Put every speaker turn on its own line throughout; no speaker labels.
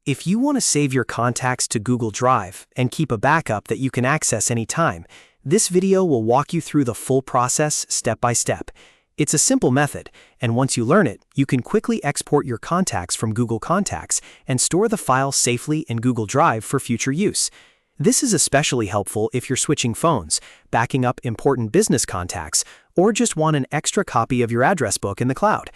If you want to save your contacts to Google Drive and keep a backup that you can access anytime, this video will walk you through the full process step by step. It's a simple method, and once you learn it, you can quickly export your contacts from Google Contacts and store the file safely in Google Drive for future use. This is especially helpful if you're switching phones, backing up important business contacts, or just want an extra copy of your address book in the cloud.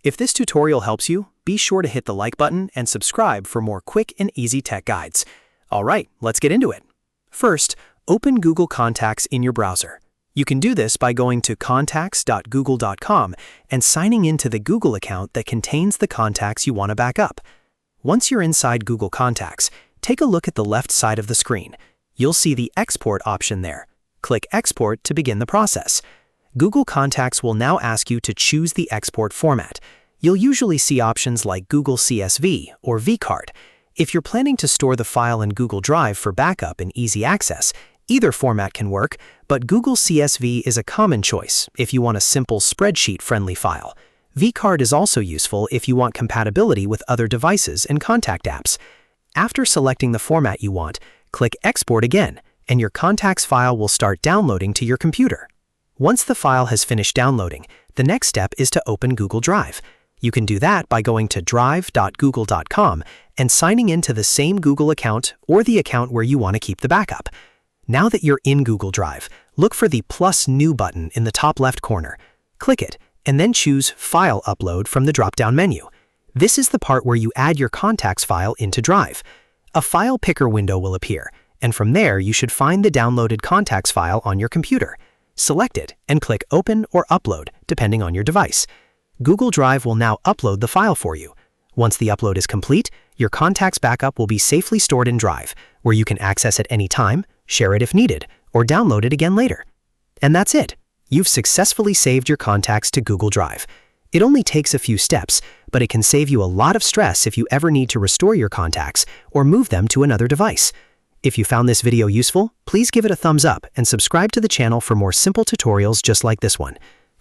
If this tutorial helps you, be sure to hit the like button and subscribe for more quick and easy tech guides. All right, let's get into it. First, open Google Contacts in your browser. You can do this by going to contacts.google.com and signing into the Google account that contains the contacts you want to back up. Once you're inside Google Contacts, take a look at the left side of the screen. You'll see the Export option there. Click Export to begin the process. Google Contacts will now ask you to choose the export format. You'll usually see options like Google CSV or vCard. If you're planning to store the file in Google Drive for backup and easy access, either format can work, but Google CSV is a common choice if you want a simple spreadsheet-friendly file. vCard is also useful if you want compatibility with other devices and contact apps. After selecting the format you want, click Export again, and your contacts file will start downloading to your computer. Once the file has finished downloading, the next step is to open Google Drive. You can do that by going to drive.google.com and signing into the same Google account or the account where you want to keep the backup. Now that you're in Google Drive, look for the plus New button in the top left corner. Click it, and then choose File Upload from the drop-down menu. This is the part where you add your contacts file into Drive. A file picker window will appear, and from there you should find the downloaded contacts file on your computer. Select it and click Open or Upload, depending on your device. Google Drive will now upload the file for you. Once the upload is complete, your contacts backup will be safely stored in Drive, where you can access it anytime, share it if needed, or download it again later. And that's it. You've successfully saved your contacts to Google Drive. It only takes a few steps, but it can save you a lot of stress if you ever need to restore your contacts or move them to another device. If you found this video useful, please give it a thumbs up and subscribe to the channel for more simple tutorials just like this one.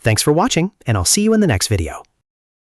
Thanks for watching, and I'll see you in the next video.